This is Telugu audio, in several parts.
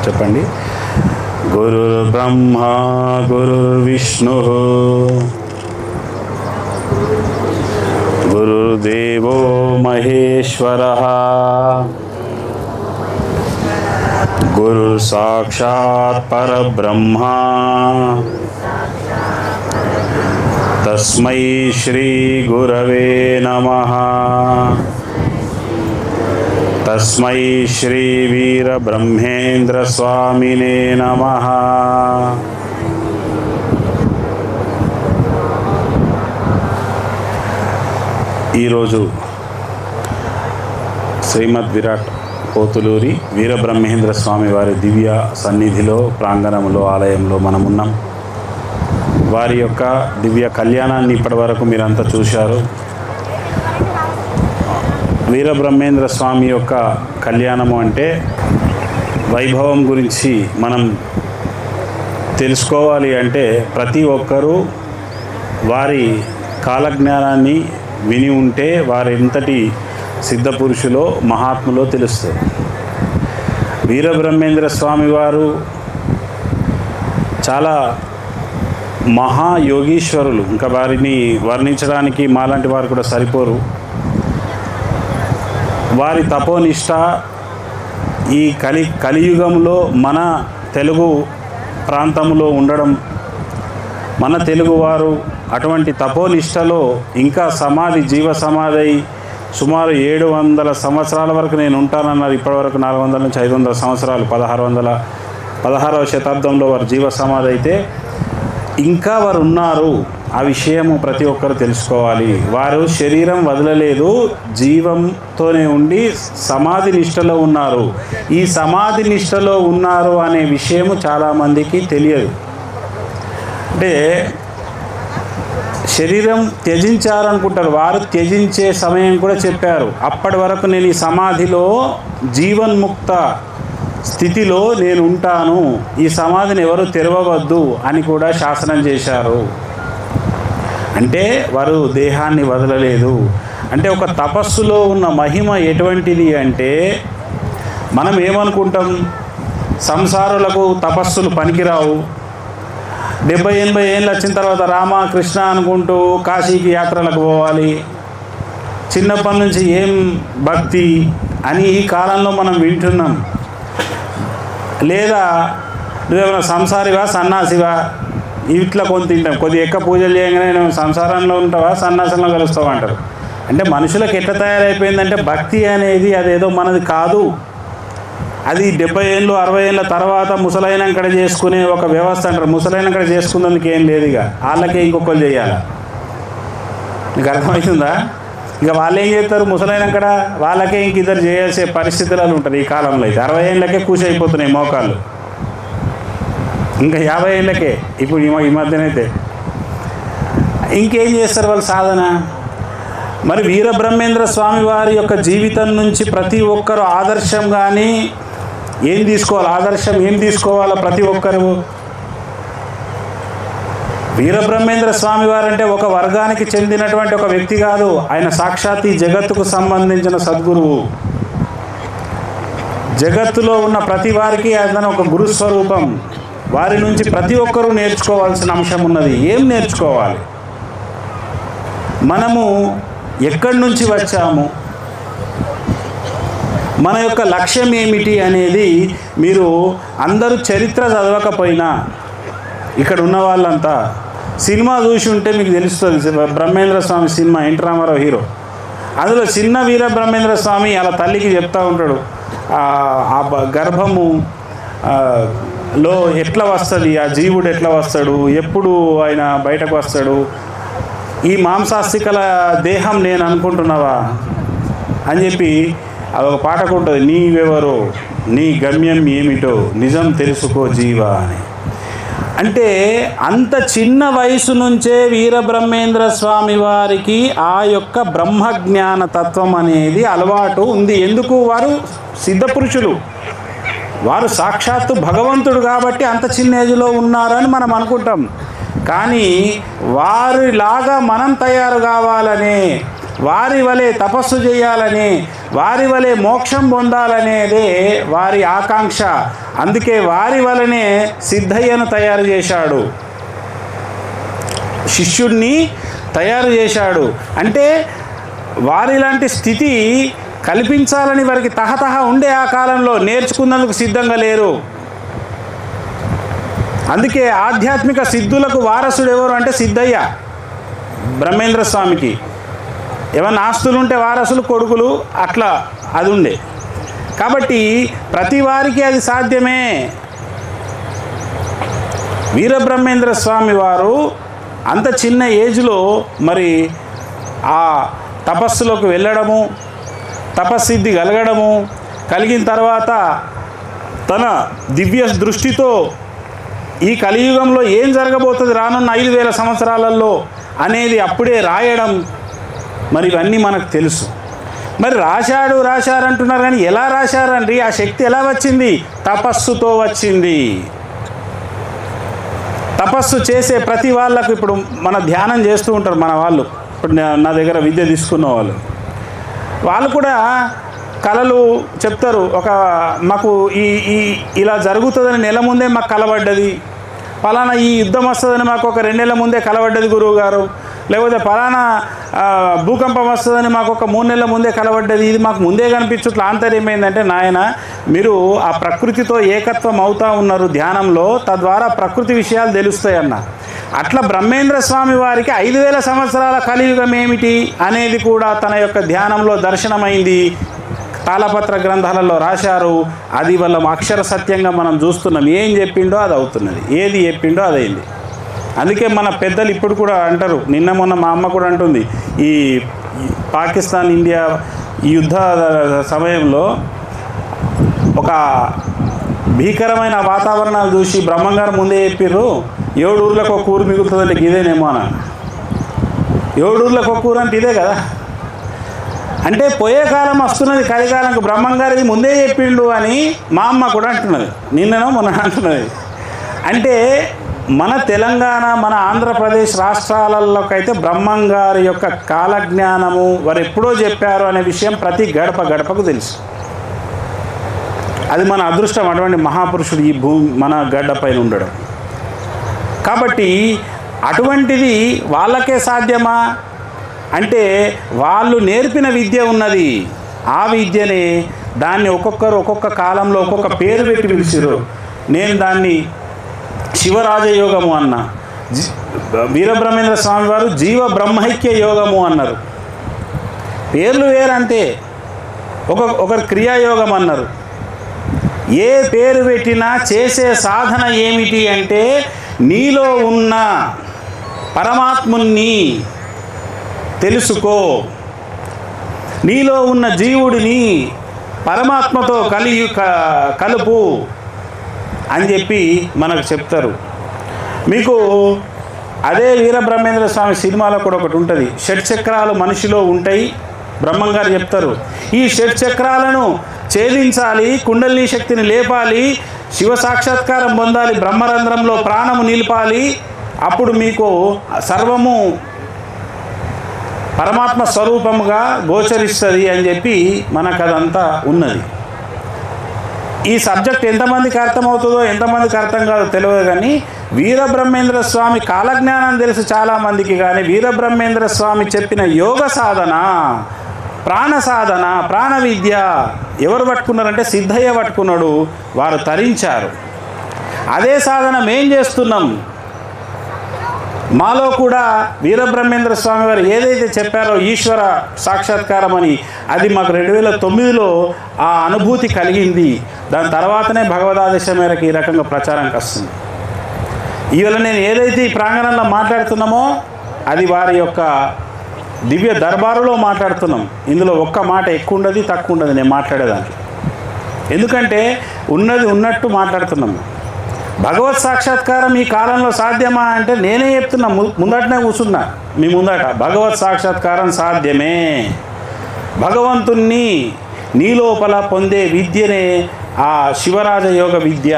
చెప్పండి. గురుర్బ్రహ్మ గురుర్విష్ణుః గురుర్దేవో మహేశ్వరః గురుర్ సాక్షాత్ పరబ్రహ్మ తస్మై శ్రీ గురవే నమః. తస్మై శ్రీ వీరబ్రహ్మేంద్ర స్వామినే నమః. ఈరోజు శ్రీమద్ విరాట్ పోతులూరి వీరబ్రహ్మేంద్ర స్వామి వారి దివ్య సన్నిధిలో, ప్రాంగణంలో, ఆలయంలో మనమున్నాం. వారి యొక్క దివ్య కళ్యాణాన్ని ఇప్పటి వరకు మీరంతా చూశారు. వీరబ్రహ్మేంద్ర స్వామి యొక్క కళ్యాణము అంటే వైభవం గురించి మనం తెలుసుకోవాలి అంటే ప్రతి ఒక్కరూ వారి కాలజ్ఞానాన్ని విని ఉంటే వారు ఎంతటి సిద్ధపురుషులో మహాత్ములో తెలుస్తుంది. వీరబ్రహ్మేంద్ర స్వామి వారు చాలా మహాయోగీశ్వరులు. ఇంకా వారిని వర్ణించడానికి మాలాంటి వారు కూడా సరిపోరు. వారి తపోనిష్ట ఈ కలియుగంలో మన తెలుగు ప్రాంతంలో ఉండడం, మన తెలుగువారు అటువంటి తపోనిష్టలో ఇంకా సమాధి, జీవ సమాధి సుమారు 700 సంవత్సరాల వరకు నేను ఉంటానన్నారు. ఇప్పటివరకు 400 నుంచి 500 సంవత్సరాలు, 16వ శతాబ్దంలో వారు జీవ సమాధి అయితే ఇంకా వారు ఉన్నారు. ఆ విషయము ప్రతి ఒక్కరు తెలుసుకోవాలి. వారు శరీరం వదలలేదు, జీవంతోనే ఉండి సమాధి నిష్టలో ఉన్నారు. ఈ సమాధి నిష్టలో ఉన్నారు అనే విషయము చాలామందికి తెలియదు. అంటే శరీరం త్యజించారనుకుంటారు. వారు త్యజించే సమయం కూడా చెప్పారు. అప్పటి వరకు నేను ఈ సమాధిలో జీవన్ముక్త స్థితిలో నేను ఉంటాను, ఈ సమాధిని ఎవరు తెరవవద్దు అని కూడా శాసనం చేశారు. అంటే వారు దేహాన్ని వదలలేదు. అంటే ఒక తపస్సులో ఉన్న మహిమ ఎటువంటిది అంటే, మనం ఏమనుకుంటాం, సంసారులకు తపస్సులు పనికిరావు, 70-80 ఏళ్ళు వచ్చిన తర్వాత రామ కృష్ణ అనుకుంటూ కాశీకి యాత్రలకు పోవాలి, చిన్నప్పటి నుంచి ఏం భక్తి అని ఈ కాలంలో మనం వింటున్నాం. లేదా నువ్వేమైనా సంసారివా సన్నాసివా ఇట్లా కొంత తింటాం. కొద్దిగా ఎక్కువ పూజలు చేయగానే నువ్వు సంసారంలో ఉంటావా సన్నాసంలో కలుస్తావా అంటారు. అంటే మనుషులకు ఎట్లా తయారైపోయిందంటే భక్తి అనేది అదేదో మనది కాదు. అది 70 ఏళ్ళు 60 ఏళ్ళ తర్వాత ముసలైనక్కడ చేసుకునే ఒక వ్యవస్థ అంటారు. ముసలైనక్కడ చేసుకున్నందుకు ఏం లేదు, ఇక వాళ్ళకే ఇంకొకరు చేయాలి. నీకు అర్థమవుతుందా? ఇక వాళ్ళు ఏం చేస్తారు, ముసలైనక్కడ వాళ్ళకే ఇంక ఇద్దరు చేయాల్సే పరిస్థితులలో ఉంటుంది. ఈ కాలంలో అయితే 60 ఏళ్ళకే కూసి అయిపోతున్నాయి మోకాళ్ళు, ఇంకా 50 ఏళ్ళకే. ఇప్పుడు ఈ మధ్యనైతే ఇంకేం చేస్తారు వాళ్ళు సాధన. మరి వీరబ్రహ్మేంద్ర స్వామి వారి యొక్క జీవితం నుంచి ప్రతి ఒక్కరు ఆదర్శం కానీ ఏం తీసుకోవాలి, ఆదర్శం ఏం తీసుకోవాలో ప్రతి ఒక్కరు. వీరబ్రహ్మేంద్ర స్వామి వారంటే ఒక వర్గానికి చెందినటువంటి ఒక వ్యక్తి కాదు. ఆయన సాక్షాత్ ఈ జగత్తుకు సంబంధించిన సద్గురువు. జగత్తులో ఉన్న ప్రతి వారికి ఆయన ఒక గురుస్వరూపం. వారి నుంచి ప్రతి ఒక్కరూ నేర్చుకోవాల్సిన అంశం ఉన్నది. ఏం నేర్చుకోవాలి, మనము ఎక్కడి నుంచి వచ్చాము, మన యొక్క లక్ష్యం ఏమిటి అనేది మీరు అందరూ చరిత్ర చదవకపోయినా ఇక్కడ ఉన్న వాళ్ళంతా సినిమా చూసి ఉంటే మీకు తెలుస్తుంది. బ్రహ్మేంద్ర స్వామి సినిమా, ఎన్టీ రామారావు హీరో, అందులో చిన్న వీర బ్రహ్మేంద్ర స్వామి అలా తల్లికి చెప్తూ ఉంటాడు, ఆ గర్భము లో ఎట్లా వస్తుంది, ఆ జీవుడు ఎట్లా వస్తాడు, ఎప్పుడు ఆయన బయటకు వస్తాడు, ఈ మాంసాస్తికల దేహం నేను అనుకుంటున్నావా అని చెప్పి అదొక పాటకు ఉంటుంది. నీవెవరో నీ గమ్యం ఏమిటో నిజం తెలుసుకో జీవా అని. అంటే అంత చిన్న వయసు నుంచే వీరబ్రహ్మేంద్ర స్వామి వారికి ఆ యొక్క బ్రహ్మజ్ఞాన తత్వం అనేది అలవాటు ఉంది. ఎందుకు? వారు సిద్ధపురుషులు, వారు సాక్షాత్తు భగవంతుడు కాబట్టి అంత చిన్న ఏజ్లో ఉన్నారని మనం అనుకుంటాం. కానీ వారిలాగా మనం తయారు కావాలని, వారి వలె తపస్సు చేయాలని, వారి వలె మోక్షం పొందాలనేదే వారి ఆకాంక్ష. అందుకే వారి వలనే సిద్ధయ్యను తయారు చేశాడు, శిష్యుడిని తయారు చేశాడు. అంటే వారిలాంటి స్థితి కల్పించాలని వారికి తహతహ ఉండే ఆ కాలంలో నేర్చుకున్నందుకు సిద్ధంగా లేరు. అందుకే ఆధ్యాత్మిక సిద్ధులకు వారసుడు ఎవరు అంటే సిద్ధయ్య, బ్రహ్మేంద్ర స్వామికి. ఏమన్నా ఆస్తులు ఉంటే వారసులు కొడుకులు, అట్లా అది ఉండే. కాబట్టి ప్రతి వారికి అది సాధ్యమే. వీరబ్రహ్మేంద్ర స్వామి వారు అంత చిన్న ఏజ్లో మరి ఆ తపస్సులోకి వెళ్ళడము, తపస్సిద్ధి కలగడము, కలిగిన తర్వాత తన దివ్య దృష్టితో ఈ కలియుగంలో ఏం జరగబోతుంది రానున్న 5000 సంవత్సరాలలో అనేది అప్పుడే రాయడం, మరి ఇవన్నీ మనకు తెలుసు. మరి రాశారంటున్నారు కానీ ఎలా రాశారండి? ఆ శక్తి ఎలా వచ్చింది? తపస్సుతో వచ్చింది. తపస్సు చేసే ప్రతి వాళ్ళకు, ఇప్పుడు మన ధ్యానం చేస్తూ ఉంటారు మన వాళ్ళు, ఇప్పుడు నా దగ్గర విద్య తీసుకున్న వాళ్ళు కూడా కళలు చెప్తారు. మాకు ఇలా జరుగుతుందని నెల ముందే మాకు కలబడ్డది, ఫలానా ఈ యుద్ధం వస్తుందని మాకు ఒక 2 నెలల ముందే కలబడ్డది గురువు గారు, లేకపోతే ఫలానా భూకంపం వస్తుందని మాకు ఒక 3 నెలల ముందే కలబడ్డది, ఇది మాకు ముందే కనిపించట్లా. ఆంతర్యం ఏంటంటే, నాయన మీరు ఆ ప్రకృతితో ఏకత్వం అవుతూ ఉన్నారు ధ్యానంలో, తద్వారా ప్రకృతి విషయాలు తెలుస్తాయన్న. అట్లా బ్రహ్మేంద్ర స్వామి వారికి 5000 సంవత్సరాల కలియుగం ఏమిటి అనేది కూడా తన యొక్క ధ్యానంలో దర్శనమైంది. తాళపత్ర గ్రంథాలలో రాశారు. అది వల్ల అక్షర సత్యంగా మనం చూస్తున్నాం. ఏం చెప్పిండో అది అవుతున్నది, ఏది చెప్పిండో అదైంది. అందుకే మన పెద్దలు ఇప్పుడు కూడా అంటారు, నిన్న మొన్న మా అమ్మ కూడా అంటుంది, ఈ పాకిస్తాన్ ఇండియా యుద్ధ సమయంలో ఒక భీకరమైన వాతావరణాలు చూసి బ్రహ్మంగారు ముందే చెప్పిర్రు, 7 ఊర్లకు ఒక ఊరు మిగులుతుందంటే ఇదేనేమో అని. 7 ఊర్లకు ఒక ఊరు అంటే ఇదే కదా. అంటే పోయే కాలం వస్తున్నది, కలికాలంకు బ్రహ్మంగారిది ముందే చెప్పిండు అని మా అమ్మ కూడా అంటున్నది, నిన్ననో మొన్న అంటున్నది. అంటే మన తెలంగాణ, మన ఆంధ్రప్రదేశ్ రాష్ట్రాలలోకైతే బ్రహ్మంగారి యొక్క కాలజ్ఞానము వారు ఎప్పుడో చెప్పారు అనే విషయం ప్రతి గడపకు తెలుసు. అది మన అదృష్టం, అటువంటి మహాపురుషుడు ఈ భూమి మన గడ్డపైన ఉండడం. కాబట్టి అటువంటిది వాళ్ళకే సాధ్యమా అంటే, వాళ్ళు నేర్పిన విద్య ఉన్నది. ఆ విద్యనే దాన్ని ఒక్కొక్కరు ఒక్కొక్క కాలంలో ఒక్కొక్క పేరు పెట్టి పిలిచారు. నేను దాన్ని శివరాజయోగము అన్న, వీరబ్రహ్మేంద్ర స్వామి వారు జీవ బ్రహ్మైక్య యోగము అన్నారు. పేర్లు వేరంతే. ఒకరు క్రియాయోగం అన్నారు. ఏ పేరు పెట్టినా చేసే సాధన ఏమిటి అంటే, నీలో ఉన్న పరమాత్ముని తెలుసుకో, నీలో ఉన్న జీవుడిని పరమాత్మతో కలుపు అని చెప్పి మనకు చెప్తారు. మీకు అదే వీరబ్రహ్మేంద్ర స్వామి సినిమాలో కూడా ఒకటి ఉంటుంది, షట్చక్రాలు మనిషిలో ఉంటాయి. బ్రహ్మంగారు చెప్తారు, ఈ షట్చక్రాలను ఛేదించాలి, కుండలిని శక్తిని లేపాలి, శివ సాక్షాత్కారం పొందాలి, బ్రహ్మరంధ్రంలో ప్రాణము నిలిపాలి, అప్పుడు మీకు సర్వము పరమాత్మ స్వరూపముగా గోచరిస్తుంది అని చెప్పి మనకు అదంతా ఉన్నది. ఈ సబ్జెక్ట్ ఎంతమందికి అర్థమవుతుందో ఎంతమందికి అర్థం కాదో తెలియదు, కానీ వీరబ్రహ్మేంద్ర స్వామి కాలజ్ఞానం తెలుసు చాలామందికి. కానీ వీరబ్రహ్మేంద్ర స్వామి చెప్పిన యోగ సాధన, ప్రాణ సాధన, ప్రాణ విద్య ఎవరు పట్టుకున్నారంటే సిద్ధయ్య పట్టుకున్నాడు, వారు తరించారు. అదే సాధన మేం చేస్తున్నాం. మాలో కూడా వీరబ్రహ్మేంద్ర స్వామి వారు ఏదైతే చెప్పారో ఈశ్వర సాక్షాత్కారం అని, అది మాకు 2009లో ఆ అనుభూతి కలిగింది. దాని తర్వాతనే భగవదాదేశం మేరకు ఈ రకంగా ప్రచారానికి వస్తుంది. ఇవాళ నేను ఏదైతే ఈ ప్రాంగణంలో మాట్లాడుతున్నామో అది వారి యొక్క దివ్య దర్బారులో మాట్లాడుతున్నాం. ఇందులో ఒక్క మాట ఎక్కువ ఉండదు, తక్కువ ఉండదు నేను మాట్లాడేదానికి. ఎందుకంటే ఉన్నది ఉన్నట్టు మాట్లాడుతున్నాము. భగవత్ సాక్షాత్కారం ఈ కాలంలో సాధ్యమా అంటే నేనే చెప్తున్నా, ముందటనే కూర్చున్నా మీ ముందట. భగవత్ సాక్షాత్కారం సాధ్యమే. భగవంతుణ్ణి నీ లోపల పొందే విద్యనే ఆ శివరాజయోగ విద్య.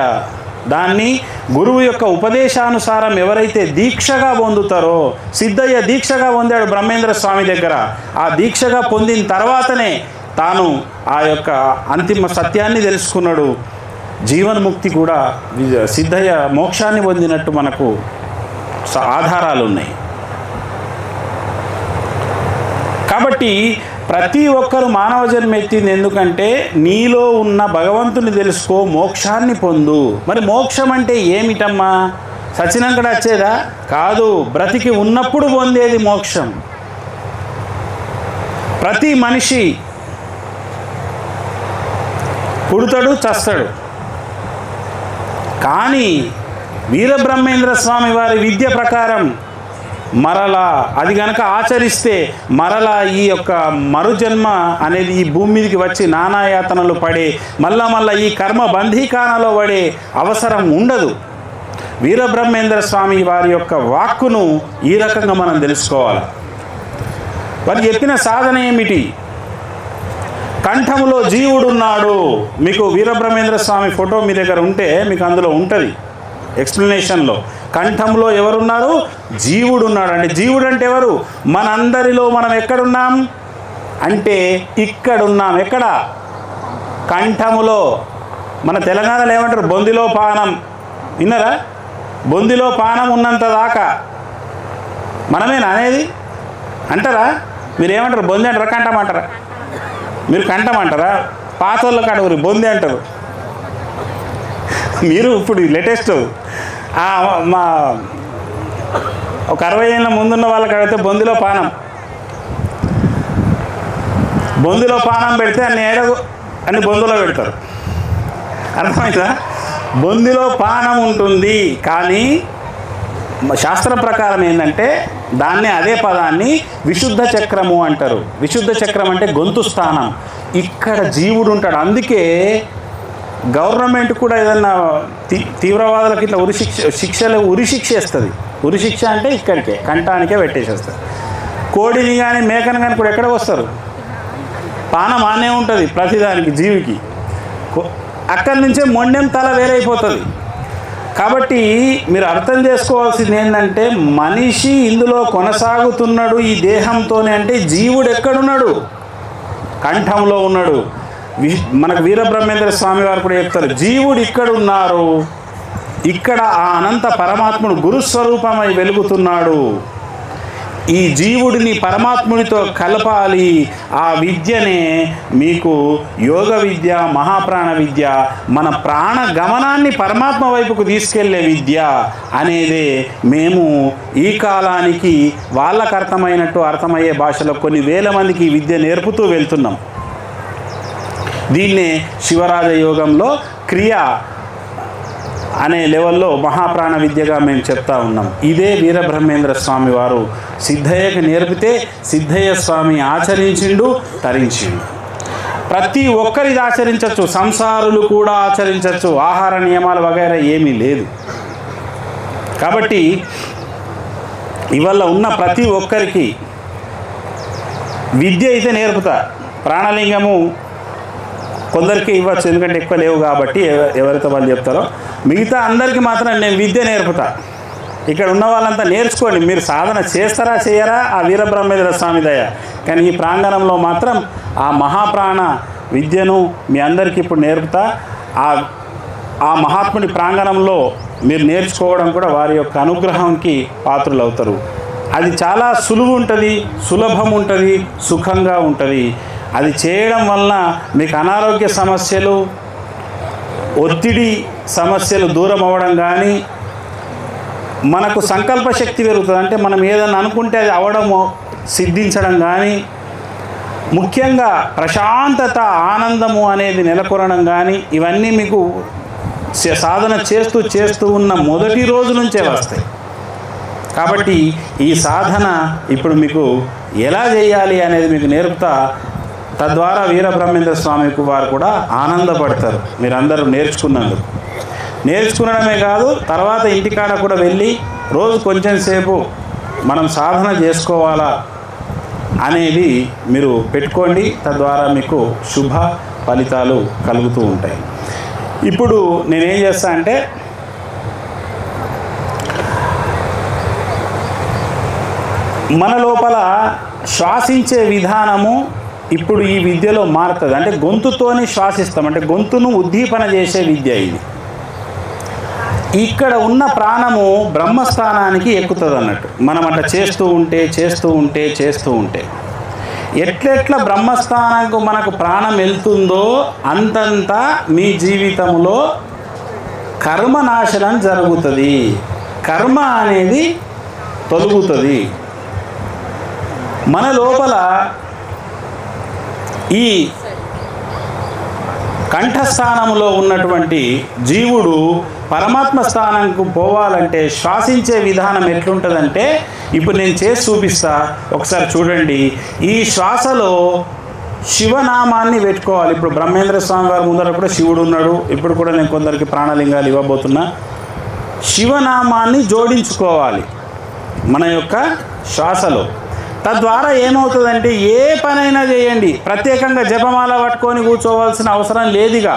దాన్ని గురువు యొక్క ఉపదేశానుసారం ఎవరైతే దీక్షగా పొందుతారో, సిద్ధయ్య దీక్షగా పొందాడు బ్రహ్మేంద్ర స్వామి దగ్గర. ఆ దీక్షగా పొందిన తర్వాతనే తాను ఆ యొక్క అంతిమ సత్యాన్ని తెలుసుకున్నాడు. జీవన్ముక్తి కూడా సిద్ధయ్య మోక్షాన్ని పొందినట్టు మనకు ఆధారాలు ఉన్నాయి. కాబట్టి ప్రతి ఒక్కరు మానవ జన్మ ఎత్తింది ఎందుకంటే నీలో ఉన్న భగవంతుని తెలుసుకో, మోక్షాన్ని పొందు. మరి మోక్షం అంటే ఏమిటమ్మా? సచ్చినాక వచ్చేదా? కాదు, బ్రతికి ఉన్నప్పుడు పొందేది మోక్షం. ప్రతి మనిషి పుడతాడు, చస్తాడు. కానీ వీరబ్రహ్మేంద్ర స్వామి వారి విద్య ప్రకారం మరలా అది కనుక ఆచరిస్తే మరలా ఈ యొక్క మరుజన్మ అనేది ఈ భూమి మీదకి వచ్చి నానాయాతనలు పడే, మళ్ళా ఈ కర్మ బంధీకానలో పడే అవసరం ఉండదు. వీరబ్రహ్మేంద్ర స్వామి వారి యొక్క వాక్కును ఈ రకంగా మనం తెలుసుకోవాలి. వారు చెప్పిన సాధన ఏమిటి? కంఠములో జీవుడున్నాడు. మీకు వీరబ్రహ్మేంద్ర స్వామి ఫోటో మీ దగ్గర ఉంటే మీకు అందులో ఉంటుంది ఎక్స్ప్లెనేషన్లో. కంఠంలో ఎవరున్నారు? జీవుడు ఉన్నాడు. అంటే జీవుడు అంటే ఎవరు? మనందరిలో మనం ఎక్కడున్నాం అంటే ఇక్కడున్నాం. ఎక్కడ? కంఠములో. మన తెలంగాణలో ఏమంటారు? బొందిలో పానం. విన్నారా? బొందిలో పానం ఉన్నంత దాకా మనమేనా అనేది? అంటారా? మీరు ఏమంటారు? బొంది అంటారా, కంఠం అంటారా? మీరు కంఠం అంటారా? పాత వాళ్ళకి అడుగురు బొంది అంటారు. మీరు ఇప్పుడు లేటెస్ట్ మా ఒక 60 ఏళ్ళ ముందున్న వాళ్ళకి అడిగితే బొందిలో పానం. బొందిలో పానం పెడితే అన్ని బొందులో పెడతారు. అర్థమైందా? బొందిలో పానం ఉంటుంది. కానీ శాస్త్రం ప్రకారం ఏంటంటే దాన్ని అదే పదాన్ని విశుద్ధ చక్రము అంటారు. విశుద్ధ చక్రం అంటే గొంతు స్థానం. ఇక్కడ జీవుడు ఉంటాడు. అందుకే గవర్నమెంట్ కూడా ఏదన్నా తీవ్రవాదులకు ఇట్లా ఉరిశిక్ష వేస్తుంది. ఉరిశిక్ష అంటే ఇక్కడికే కంఠానికే పెట్టేసేస్తారు. కోడిని కానీ మేకను కానీ కూడా ఎక్కడ వస్తారు? పానం ఆనే ఉంటుంది ప్రతిదానికి జీవికి. అక్కడి నుంచే మొండెం తల వేరైపోతుంది. కాబట్టి మీరు అర్థం చేసుకోవాల్సింది ఏంటంటే మనిషి ఇందులో కొనసాగుతున్నాడు ఈ దేహంతోనే. అంటే జీవుడు ఎక్కడున్నాడు? కంఠంలో ఉన్నాడు. మనకు వీరబ్రహ్మేంద్ర స్వామి వారు కూడా చెప్తారు, జీవుడు ఇక్కడ ఉన్నారు. ఇక్కడ ఆ అనంత పరమాత్ముడు గురుస్వరూపమై వెలుగుతున్నాడు. ఈ జీవుడిని పరమాత్ముడితో కలపాలి. ఆ విద్యనే మీకు యోగ విద్య, మహాప్రాణ విద్య, మన ప్రాణ గమనాన్ని పరమాత్మ వైపుకు తీసుకెళ్లే విద్య అనేదే మేము ఈ కాలానికి వాళ్ళకు అర్థమయ్యే భాషలో కొన్ని వేల మందికి ఈ విద్య నేర్పుతూ వెళ్తున్నాం. దీన్నే శివరాజ యోగంలో క్రియ అనే లెవెల్లో మహాప్రాణ విద్యగా మేము చెప్తా ఉన్నాం. ఇదే వీరబ్రహ్మేంద్ర స్వామి వారు సిద్ధయ్యకి నేర్పితే సిద్ధయ్య స్వామి ఆచరించిండు, తరించిండు. ప్రతి ఒక్కరిది ఆచరించవచ్చు. సంసారులు కూడా ఆచరించవచ్చు. ఆహార నియమాలు వగైరా ఏమీ లేదు. కాబట్టి ఇవాళ ఉన్న ప్రతి ఒక్కరికి విద్య అయితే నేర్పుతా. ప్రాణలింగము కొందరికి ఇవ్వచ్చు, ఎందుకంటే ఎక్కువ లేవు కాబట్టి ఎవరైతే వాళ్ళు చెప్తారో. మిగతా అందరికీ మాత్రం నేను విద్య నేర్పుతా. ఇక్కడ ఉన్న వాళ్ళంతా నేర్చుకోండి. మీరు సాధన చేస్తారా చేయరా ఆ వీరబ్రహ్మేంద్ర స్వామి దయ. కానీ ఈ ప్రాంగణంలో మాత్రం ఆ మహాప్రాణ విద్యను మీ అందరికీ ఇప్పుడు నేర్పుతా. ఆ మహాత్ముని ప్రాంగణంలో మీరు నేర్చుకోవడం కూడా వారి యొక్క అనుగ్రహానికి పాత్రులు అవుతారు. అది చాలా సులువు ఉంటుంది, సులభం ఉంటుంది, సుఖంగా ఉంటుంది. అది చేయడం వలన మీకు అనారోగ్య సమస్యలు, ఒత్తిడి సమస్యలు దూరం అవ్వడం కానీ, మనకు సంకల్ప శక్తి పెరుగుతుంది. అంటే మనం ఏదైనా అనుకుంటే అది అవడము, సిద్ధించడం కానీ, ముఖ్యంగా ప్రశాంతత, ఆనందము అనేది నెలకొనడం కానీ, ఇవన్నీ మీకు సాధన చేస్తూ ఉన్న మొదటి రోజు నుంచే వస్తాయి. కాబట్టి ఈ సాధన ఇప్పుడు మీకు ఎలా చేయాలి అనేది మీకు నేర్పుతా. తద్వారా వీరబ్రహ్మేంద్ర స్వామికి వారు కూడా ఆనందపడతారు మీరందరూ నేర్చుకున్నందుకు. నేర్చుకునడమే కాదు, తర్వాత ఇంటికాడ కూడా వెళ్ళి రోజు కొంచెం సేపు మనం సాధన చేసుకోవాలా అనేది మీరు పెట్టుకోండి. తద్వారా మీకు శుభ ఫలితాలు కలుగుతూ ఉంటాయి. ఇప్పుడు నేనేం చేస్తా అంటే మన లోపల శ్వాసించే విధానము ఇప్పుడు ఈ విద్యలో మారుతుంది. అంటే గొంతుతోని శ్వాసిస్తాం, అంటే గొంతును ఉద్దీపన చేసే విద్య ఇది. ఇక్కడ ఉన్న ప్రాణము బ్రహ్మస్థానానికి ఎక్కుతుంది అన్నట్టు. మనం అట్లా చేస్తూ ఉంటే ఎట్లెట్లా బ్రహ్మస్థానంకు మనకు ప్రాణం వెళ్తుందో అంతంత మీ జీవితంలో కర్మనాశనం జరుగుతుంది, కర్మ అనేది తొలగుతుంది. మన లోపల ఈ కంఠస్థానంలో ఉన్నటువంటి జీవుడు పరమాత్మ స్థానంకు పోవాలంటే శ్వాసించే విధానం ఎట్లుంటుందంటే ఇప్పుడు నేను చేసి చూపిస్తా, ఒకసారి చూడండి. ఈ శ్వాసలో శివనామాన్ని పెట్టుకోవాలి. ఇప్పుడు బ్రహ్మేంద్ర స్వామి వారి ముందర కూడా శివుడు ఉన్నాడు. ఇప్పుడు కూడా నేను కొందరికి ప్రాణలింగాలు ఇవ్వబోతున్నా. శివనామాన్ని జోడించుకోవాలి మన యొక్క శ్వాసలో. తద్వారా ఏమవుతుందంటే ఏ పనైనా చేయండి, ప్రత్యేకంగా జపమాల పట్టుకొని కూర్చోవలసిన అవసరం లేదుగా.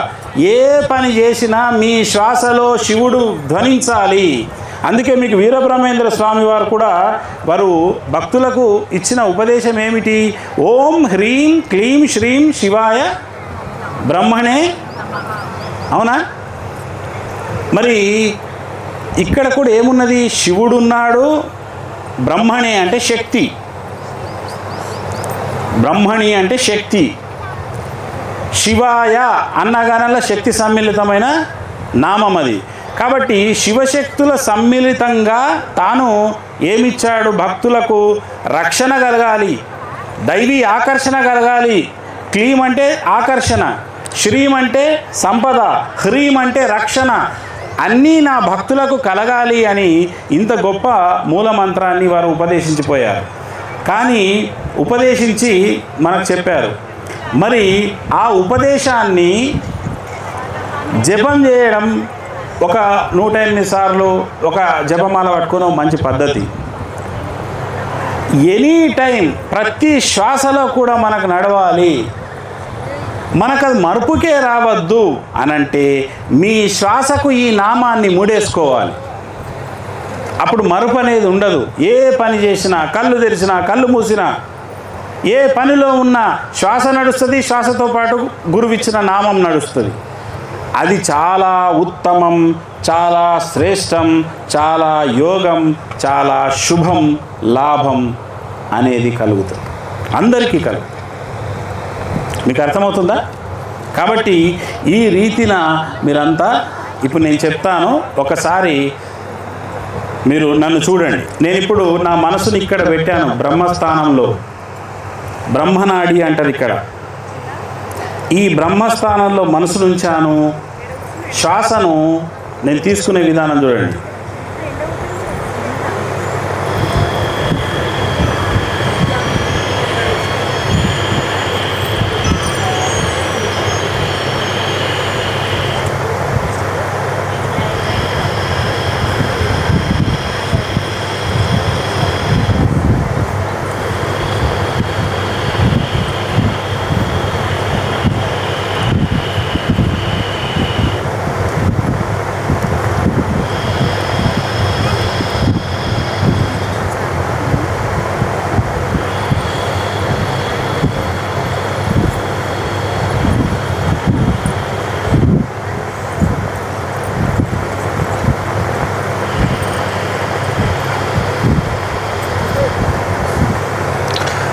ఏ పని చేసినా మీ శ్వాసలో శివుడు ధ్వనించాలి. అందుకే మీకు వీరబ్రహ్మేంద్ర స్వామి వారు కూడా వారు భక్తులకు ఇచ్చిన ఉపదేశం ఏమిటి? ఓం హ్రీం క్లీం శ్రీం శివాయ బ్రహ్మణే. అవునా? మరి ఇక్కడ కూడా ఏమున్నది? శివుడు ఉన్నాడు. బ్రహ్మణే అంటే శక్తి, బ్రహ్మణి అంటే శక్తి. శివాయ అన్నగానల్ల శక్తి సమ్మిళితమైన నామం అది. కాబట్టి శివశక్తుల సమ్మిళితంగా తాను ఏమిచ్చాడు? భక్తులకు రక్షణ కలగాలి, దైవీ ఆకర్షణ కలగాలి. క్లీం అంటే ఆకర్షణ, శ్రీం అంటే సంపద, హ్రీం అంటే రక్షణ. అన్నీ నా భక్తులకు కలగాలి అని ఇంత గొప్ప మూలమంత్రాన్ని వారు ఉపదేశించిపోయారు. కానీ ఉపదేశించి మనకు చెప్పారు. మరి ఆ ఉపదేశాన్ని జపం చేయడం ఒక 108 సార్లు ఒక జపమాల పట్టుకునే మంచి పద్ధతి. ఎనీ టైం ప్రతి శ్వాసలో కూడా మనకు నడవాలి. మనకు అది మరుపుకే రావద్దు అనంటే మీ శ్వాసకు ఈ నామాన్ని ముడేసుకోవాలి. అప్పుడు మరుపు అనేది ఉండదు. ఏ పని చేసినా, కళ్ళు తెరిచినా కళ్ళు మూసినా, ఏ పనిలో ఉన్నా శ్వాస నడుస్తుంది, శ్వాసతో పాటు గురువిచ్చిన నామం నడుస్తుంది. అది చాలా ఉత్తమం, చాలా శ్రేష్టం, చాలా యోగం, చాలా శుభం, లాభం అనేది కలుగుతుంది, అందరికీ కలుగుతుంది. మీకు అర్థమవుతుందా? కాబట్టి ఈ రీతిన మీరంతా ఇప్పుడు నేను చెప్తాను, ఒకసారి మీరు నన్ను చూడండి. నేను ఇప్పుడు నా మనసుని ఇక్కడ పెట్టాను, బ్రహ్మస్థానంలో. బ్రహ్మనాడి అంటారు ఇక్కడ. ఈ బ్రహ్మస్థానంలో మనసు ఉంచాను. శ్వాసను నేను తీసుకునే విధానం చూడండి.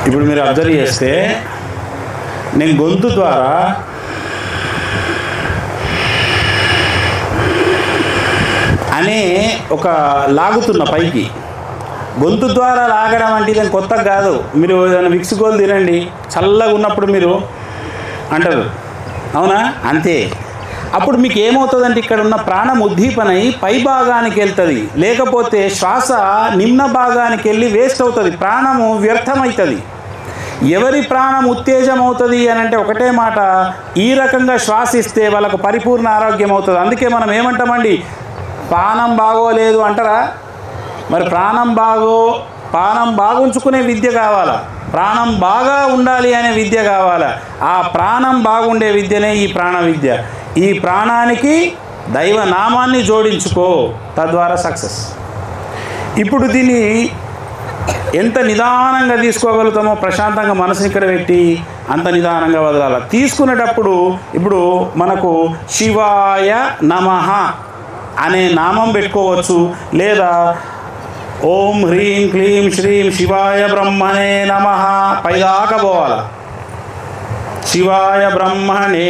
ఇప్పుడు మీరు అబ్జర్వ్ చేస్తే నేను గొంతు ద్వారా అనే ఒక లాగుతున్న పైకి. గొంతు ద్వారా లాగడం అంటే ఇది కొత్త కాదు. మీరు ఏదైనా విక్స్ గోలు తినండి, చల్లగా ఉన్నప్పుడు మీరు అంటారు, అవునా? అంతే. అప్పుడు మీకు ఏమవుతుందంటే ఇక్కడ ఉన్న ప్రాణం ఉద్దీపనై పై భాగానికి వెళ్తుంది, లేకపోతే శ్వాస నిమ్న భాగానికి వెళ్ళి వేస్ట్ అవుతుంది, ప్రాణము వ్యర్థమవుతుంది. ఎవరి ప్రాణం ఉత్తేజం అవుతుంది అని అంటే ఒకటే మాట, ఈ రకంగా శ్వాసిస్తే వాళ్ళకు పరిపూర్ణ ఆరోగ్యం అవుతుంది. అందుకే మనం ఏమంటామండి, ప్రాణం బాగోలేదు అంటారా? మరి ప్రాణం బాగుంచుకునే విద్య కావాలా, ప్రాణం బాగా ఉండాలి అనే విద్య కావాలా. ఆ ప్రాణం బాగుండే విద్యనే ఈ ప్రాణ విద్య. ఈ ప్రాణానికి దైవ నామాన్ని జోడించుకో, తద్వారా సక్సెస్. ఇప్పుడు దీన్ని ఎంత నిదానంగా తీసుకోగలుగుతామో, ప్రశాంతంగా మనసుని ఇక్కడ పెట్టి అంత నిదానంగా వదలాలి. తీసుకునేటప్పుడు ఇప్పుడు మనకు శివాయ నమః అనే నామం పెట్టుకోవచ్చు, లేదా ఓం హ్రీం క్లీం శ్రీం శివాయ బ్రహ్మణే నమః పైదాకా పోవాలి. శివాయ బ్రహ్మణే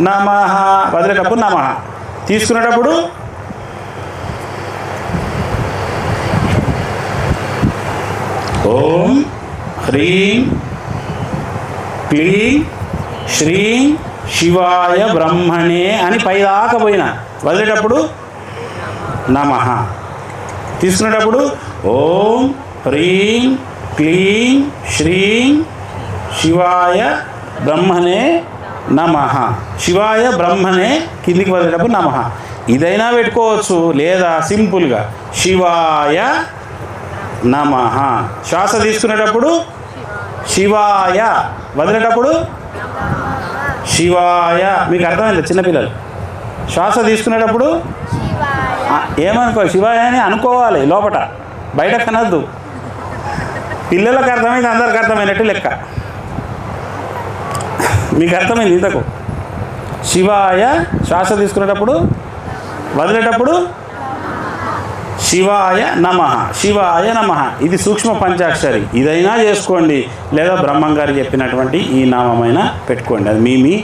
నమః వదిలేటప్పుడు నమః, తీసుకునేటప్పుడు ఓం హ్రీం క్లీం శ్రీం శివాయ బ్రహ్మణే అని పైదాకా పోయినా, వదిలేటప్పుడు నమః. తీసుకునేటప్పుడు ఓం హ్రీం క్లీం శ్రీం శివాయ బ్రహ్మణే నమః. శివాయ బ్రహ్మణే కిందికి వదిలేటప్పుడు నమః. ఇదైనా పెట్టుకోవచ్చు, లేదా సింపుల్గా శివాయ నమః. శ్వాస తీసుకునేటప్పుడు శివాయ, వదిలేటప్పుడు శివాయ. మీకు అర్థమైంది చిన్నపిల్లలు? శ్వాస తీసుకునేటప్పుడు ఏమనుకో, శివాయ అని అనుకోవాలి లోపట, బయట కనద్దు. పిల్లలకు అర్థమైంది, అందరికి అర్థమైనట్టు లెక్క. మీకు అర్థమైంది ఇంతకు? శివాయ శ్వాస తీసుకునేటప్పుడు, వదిలేటప్పుడు శివాయ నమః, శివాయ నమః. ఇది సూక్ష్మ పంచాక్షరి. ఇదైనా చేసుకోండి, లేదా బ్రహ్మం గారు చెప్పినటువంటి ఈ నామమైనా పెట్టుకోండి. అది మీ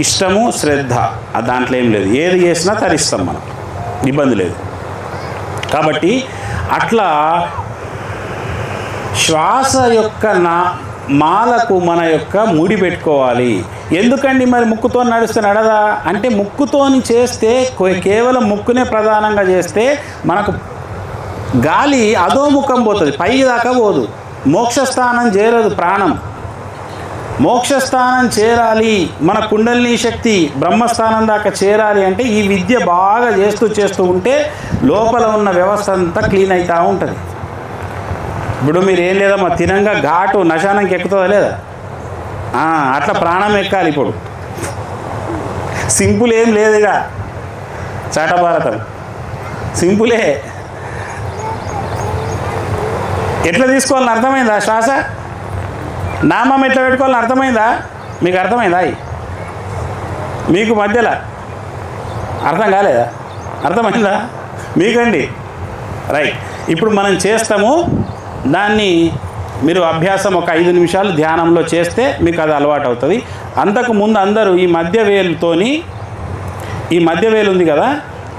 ఇష్టము, శ్రద్ధ. దాంట్లో ఏం లేదు, ఏది చేసినా తరిస్తాం మనం, ఇబ్బంది లేదు. కాబట్టి అట్లా శ్వాస యొక్క మాలకు మన యొక్క ముడి పెట్టుకోవాలి. ఎందుకండి మరి ముక్కుతో నడిస్తే నడదా అంటే, ముక్కుతోని చేస్తే కేవలం ముక్కునే ప్రధానంగా చేస్తే మనకు గాలి అధోముఖం పోతుంది, పై దాకా పోదు, మోక్షస్థానం చేరదు. ప్రాణం మోక్షస్థానం చేరాలి, మన కుండలిని శక్తి బ్రహ్మస్థానం దాకా చేరాలి అంటే ఈ విద్య బాగా చేస్తూ ఉంటే లోపల ఉన్న వ్యవస్థ అంతా క్లీన్ అవుతూ ఉంటుంది. ఇప్పుడు మీరు ఏం లేదమ్మా, తినంగా ఘాటు నశానంకి ఎక్కుతుందా లేదా? అట్లా ప్రాణం ఎక్కాలి. ఇప్పుడు సింపుల్ ఏం లేదుగా, చాటభారతం సింపులే. ఎట్లా తీసుకోవాలని అర్థమైందా? శ్వాస నామం ఎట్లా పెట్టుకోవాలని అర్థమైందా? మీకు అర్థమైందా? మీకు మధ్యలో అర్థం కాలేదా? అర్థమైందా మీకండి? రైట్. ఇప్పుడు మనం చేస్తాము దాన్ని. మీరు అభ్యాసం ఒక 5 నిమిషాలు ధ్యానంలో చేస్తే మీకు అది అలవాటు అవుతుంది. అంతకుముందు అందరూ ఈ మధ్యవేలుతోని, ఈ మధ్యవేలు ఉంది కదా,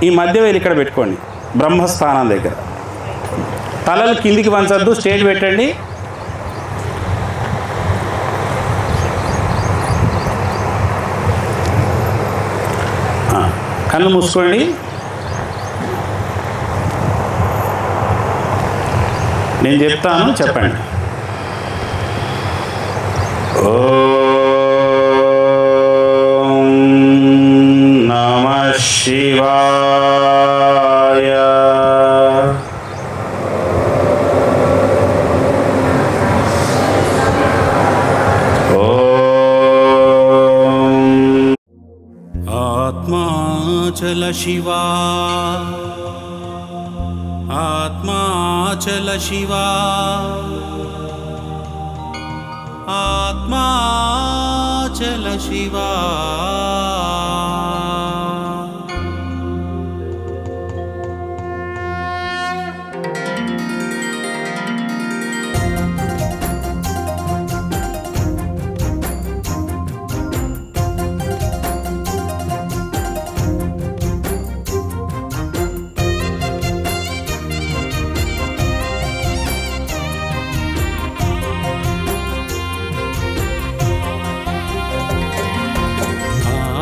ఈ మధ్యవేలు ఇక్కడ పెట్టుకోండి బ్రహ్మస్థానం దగ్గర. తలలు కిందికి వంచద్దు, స్టేజ్ పెట్టండి. కళ్ళు మూసుకోండి. నేను చెప్తాను, చెప్పండి. ఓం నమః శివాయ. ఆత్మాచల శివా, ఆత్మాచల శివా, ఆత్మాచల శివా.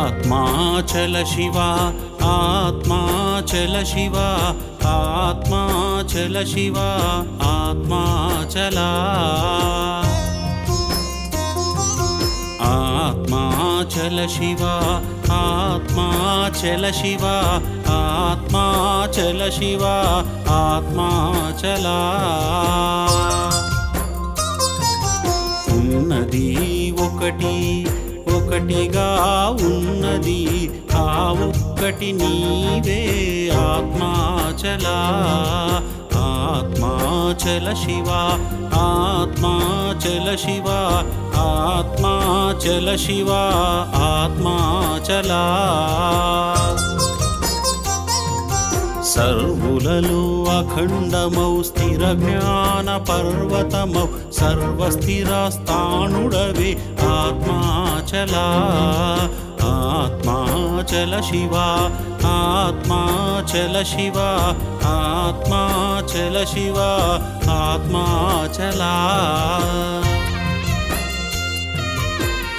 ఆత్మాచల శివా, ఆత్మాచల శివా, ఆత్మాచల శివా, ఆత్మాచల. ఆత్మాచల శివ ఆత్మాచల శివ ఆత్మాచల శివ ఆత్మాచల ఉన్నది ఒకటి ఒకటిగా ఉన్నది ఆ ఒక్కటి నీవే ఆత్మాచల ఆత్మాచల శివ ఆత్మాచల శివ ఆత్మాచల శివ ఆత్మాచల సర్వులలో అఖండమౌ స్థిర జ్ఞాన పర్వతమౌ సర్వస్థిరస్థాణుడవే ఆత్మాచల ఆత్మాచల శివ ఆత్మాచల శివ ఆత్మాచల శివ ఆత్మాచల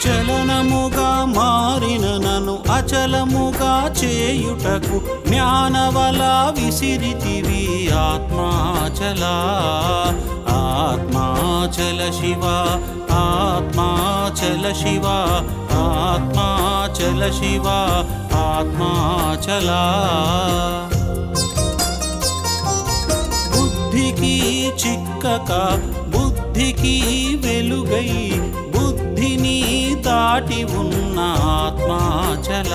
చలనముగా మారిన నన్ను అచలముగా చేయుటకు జ్ఞానవల విసిరితివి ఆత్మాచల ఆత్మాచల శివ ఆత్మాచల శివ ఆత్మాచల శివ ఆత్మాచల బుద్ధికి చిక్కక బుద్ధికి వెలుగై బుద్ధిని దాటి ఉన్న ఆత్మాచల